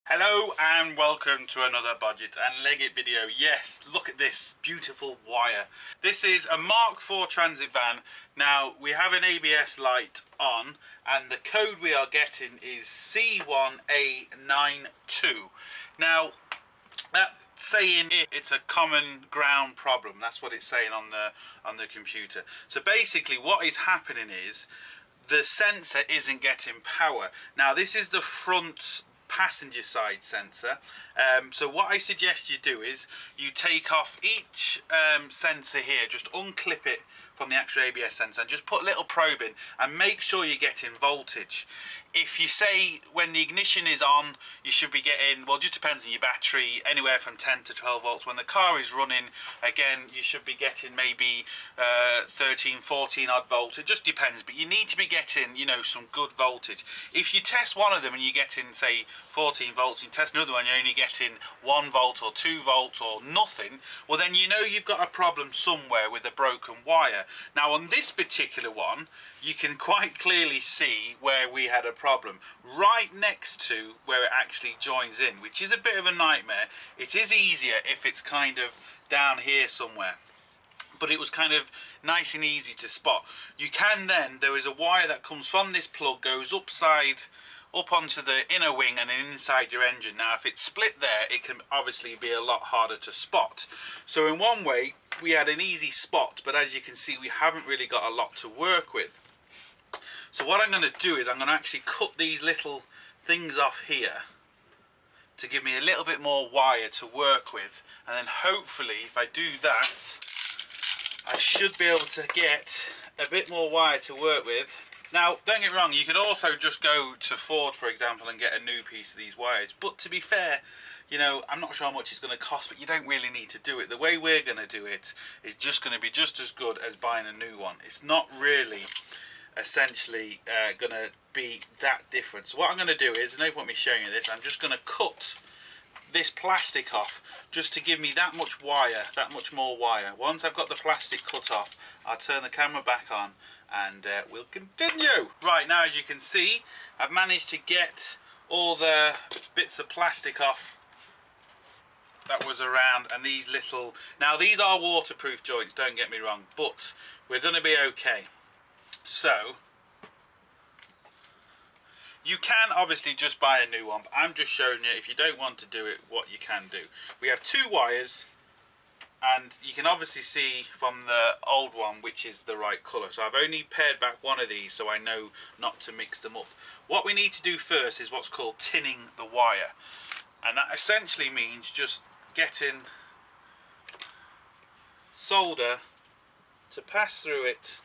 Hello and welcome to another Budget and Leggett video. Yes, look at this beautiful wire. This is a Mark IV transit van. Now we have an ABS light on and the code we are getting is C1A92. Now that's saying it's a common ground problem. That's what it's saying on the computer. So basically what is happening is the sensor isn't getting power. Now this is the front passenger side sensor. So what I suggest you do is you take off each sensor here, just unclip it from the actual ABS sensor and just put a little probe in and make sure you're getting voltage. If you say when the ignition is on you should be getting, well, it just depends on your battery, anywhere from 10 to 12 volts. When the car is running, again, you should be getting maybe 13, 14 odd volts. It just depends, but you need to be getting, you know, some good voltage. If you test one of them and you're getting, say, 14 volts, and you test another one, you're only getting 1 volt or 2 volts or nothing, well then you know you've got a problem somewhere with a broken wire. Now on this particular one, you can quite clearly see where we had a problem, right next to where it actually joins in, which is a bit of a nightmare. It is easier if it's kind of down here somewhere, but it was kind of nice and easy to spot. You can then, there is a wire that comes from this plug, goes up onto the inner wing and then inside your engine. Now if it's split there, it can obviously be a lot harder to spot. So in one way we had an easy spot, but as you can see we haven't really got a lot to work with. So what I'm going to do is I'm going to actually cut these little things off here to give me a little bit more wire to work with, and then hopefully if I do that I should be able to get a bit more wire to work with. Now don't get me wrong, you could also just go to Ford for example and get a new piece of these wires, but to be fair, you know, I'm not sure how much it's going to cost, but you don't really need to do it. The way we're going to do it is just going to be just as good as buying a new one. It's not really essentially going to be that different. So what I'm going to do is, no point me showing you this, I'm just going to cut this plastic off just to give me that much wire, that much more wire. Once I've got the plastic cut off, I'll turn the camera back on and we'll continue. Right, now as you can see, I've managed to get all the bits of plastic off that was around, and these little, now these are waterproof joints, don't get me wrong, but we're going to be okay. So you can obviously just buy a new one, but I'm just showing you if you don't want to do it what you can do. We have two wires and you can obviously see from the old one which is the right colour, so I've only paired back one of these so I know not to mix them up. What we need to do first is what's called tinning the wire, and that essentially means just getting solder to pass through it.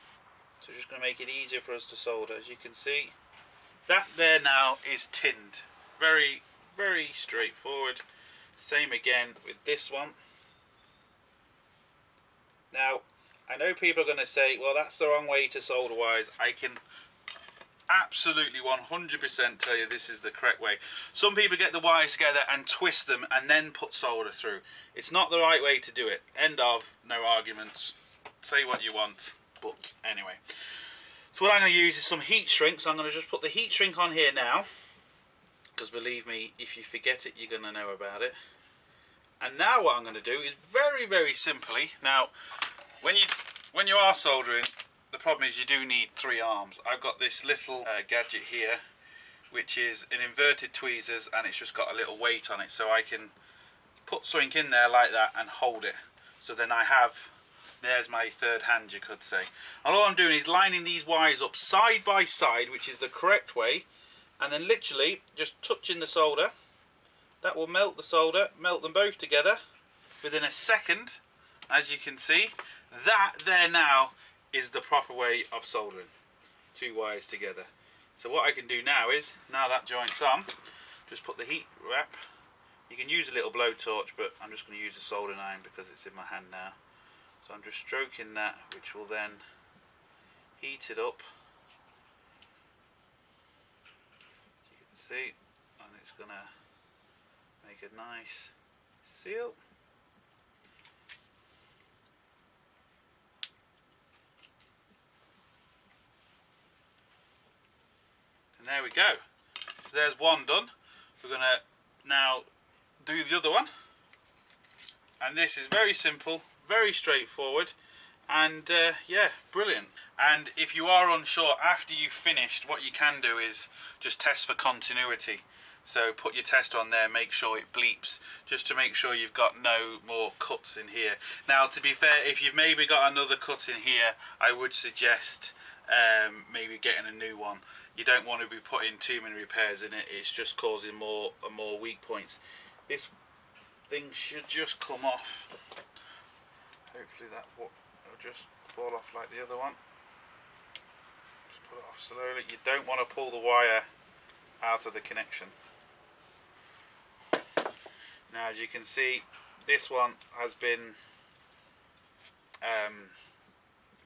So just going to make it easier for us to solder. As you can see, that there now is tinned. Very, very straightforward. Same again with this one. Now, I know people are going to say, well, that's the wrong way to solder wires. I can absolutely 100% tell you this is the correct way. Some people get the wires together and twist them and then put solder through. It's not the right way to do it. End of, no arguments. Say what you want. But anyway, so what I'm going to use is some heat shrink. So I'm going to just put the heat shrink on here now, because believe me, if you forget it, you're going to know about it. And now what I'm going to do is very, very simply, now when you are soldering, the problem is you do need 3 arms. I've got this little gadget here, which is an inverted tweezers, and it's just got a little weight on it, so I can put something in there like that and hold it. So then I have, there's my third hand, you could say. And all I'm doing is lining these wires up side by side, which is the correct way, and then literally just touching the solder. That will melt the solder, melt them both together within a second. As you can see, that there now is the proper way of soldering 2 wires together. So what I can do now is, now that joint's on, just put the heat wrap. You can use a little blowtorch, but I'm just going to use a soldering iron because it's in my hand now. So I'm just stroking that, which will then heat it up. You can see, and it's going to make a nice seal. And there we go. So there's one done. We're going to Now do the other one, and this is very simple, very straightforward, and yeah, brilliant. And if you are unsure after you've finished, what you can do is just test for continuity. So put your tester on there, make sure it bleeps, just to make sure you've got no more cuts in here. Now, to be fair, if you've maybe got another cut in here, I would suggest maybe getting a new one. You don't want to be putting too many repairs in it, it's just causing more weak points. This thing should just come off. Hopefully that will just fall off like the other one. Just pull it off slowly. You don't want to pull the wire out of the connection. Now, as you can see, this one has been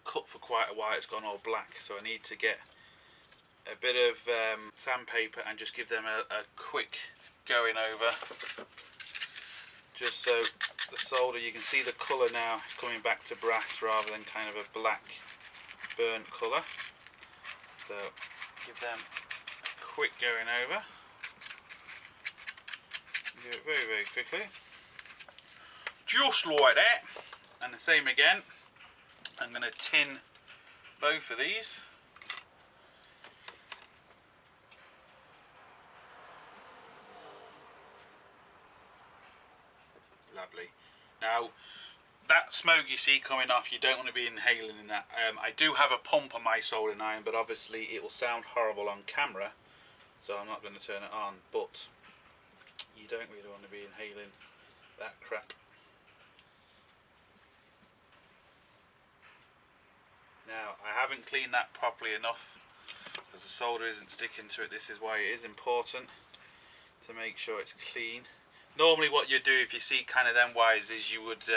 cut for quite a while. It's gone all black, so I need to get a bit of sandpaper and just give them a quick going over, just so the solder, you can see the colour now is coming back to brass rather than kind of a black burnt colour. So give them a quick going over. Do it very, very quickly, just like that. And the same again. I'm going to tin both of these. Lovely. Now, that smoke you see coming off, you don't want to be inhaling in that. I do have a pump on my soldering iron, but obviously it will sound horrible on camera, so I'm not going to turn it on. But you don't really want to be inhaling that crap. Now, I haven't cleaned that properly enough because the solder isn't sticking to it. This is why it is important to make sure it's clean. Normally what you do if you see kind of them wires is you would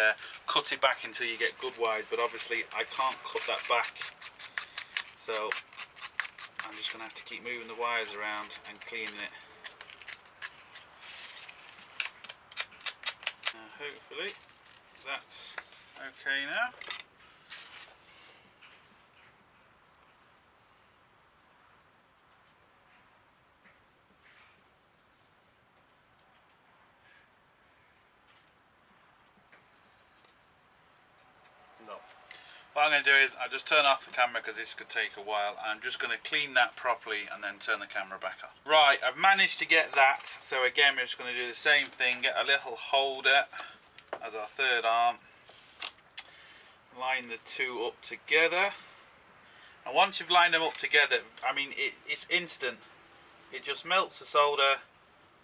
cut it back until you get good wires, but obviously I can't cut that back, so I'm just going to have to keep moving the wires around and cleaning it. Hopefully that's okay now. No. What I'm going to do is I'll just turn off the camera because this could take a while. I'm just going to clean that properly and then turn the camera back on. Right, I've managed to get that. So again, we're just going to do the same thing. Get a little holder as our third arm. Line the two up together. And once you've lined them up together, I mean, it's instant. It just melts the solder,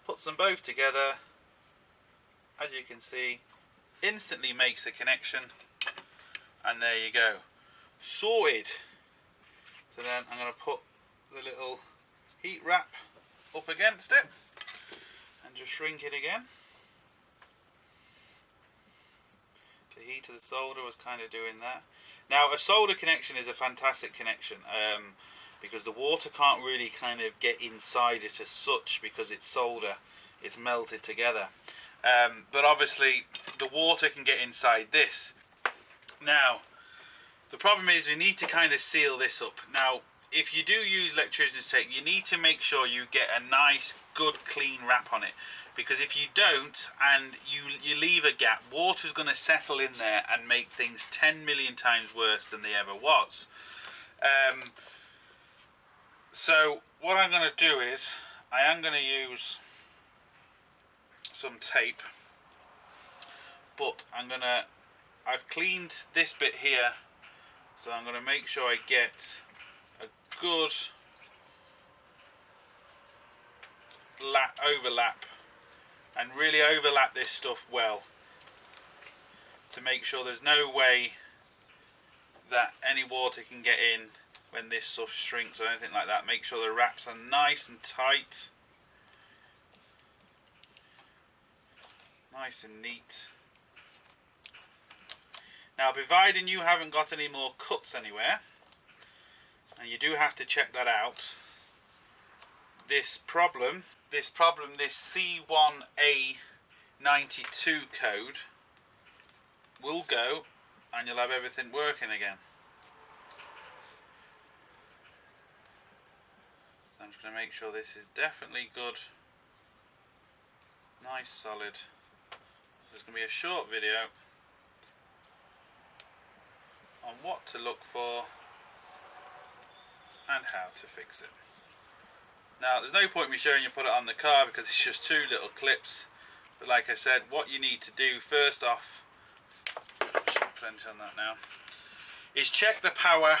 puts them both together. As you can see, instantly makes a connection. And there you go, sorted. So then I'm going to put the little heat wrap up against it and just shrink it again. The heat of the solder was kind of doing that. Now, a solder connection is a fantastic connection because the water can't really kind of get inside it as such because it's solder, it's melted together. But obviously the water can get inside this. Now, the problem is we need to kind of seal this up. Now, if you do use electrician's tape, you need to make sure you get a nice, good, clean wrap on it. Because if you don't and you leave a gap, water's going to settle in there and make things 10 million times worse than they ever was. So what I'm going to do is I am going to use some tape, but I've cleaned this bit here, so I'm going to make sure I get a good overlap and really overlap this stuff well to make sure there's no way that any water can get in when this stuff shrinks or anything like that. Make sure the wraps are nice and tight, nice and neat. Now, providing you haven't got any more cuts anywhere, and you do have to check that out, this C1A92 code will go and you'll have everything working again. I'm just going to make sure this is definitely good nice solid. There's going to be a short video on what to look for and how to fix it. Now there's no point in me showing you put it on the car because it's just two little clips, but like I said, what you need to do first off, plenty on that now, is check the power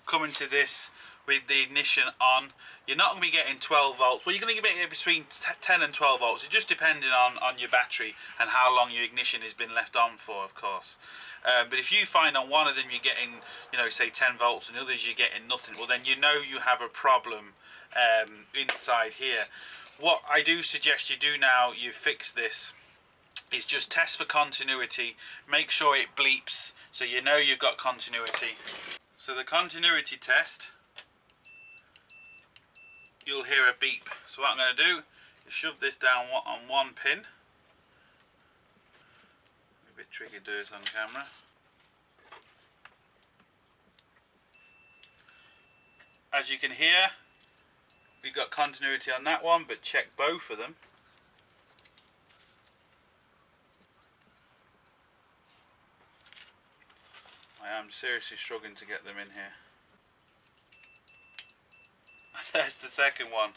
coming to this with the ignition on. You're not going to be getting 12 volts. Well, you're going to get between 10 and 12 volts. It's just depending on your battery and how long your ignition has been left on for, of course. But if you find on one of them you're getting, you know, say 10 volts and others you're getting nothing, well then you know you have a problem inside here. What I do suggest you do now you fix this is just test for continuity. Make sure it bleeps so you know you've got continuity. So the continuity test, you'll hear a beep. So what I'm going to do is shove this down on one pin. A bit tricky to do this on camera. As you can hear, we've got continuity on that one, but check both of them. I am seriously struggling to get them in here. There's the second one.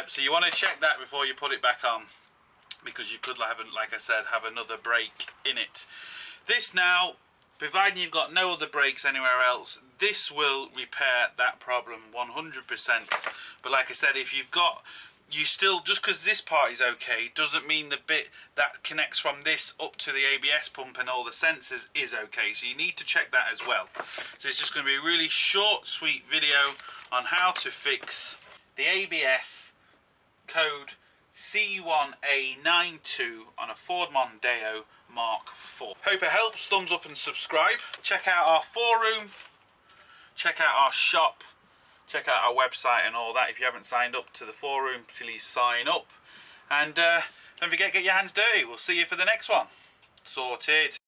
So you want to check that before you put it back on, because you could have, like I said, have another break in it. This now, providing you've got no other breaks anywhere else, this will repair that problem 100%. But like I said, if you've got, you still, just because this part is okay doesn't mean the bit that connects from this up to the ABS pump and all the sensors is okay, so you need to check that as well. So it's just going to be a really short sweet video on how to fix the ABS code C1A92 on a Ford Mondeo Mark IV. Hope it helps. Thumbs up and subscribe. Check out our forum, check out our shop, check out our website and all that. If you haven't signed up to the forum, please sign up. And don't forget, get your hands dirty. We'll see you for the next one. Sorted.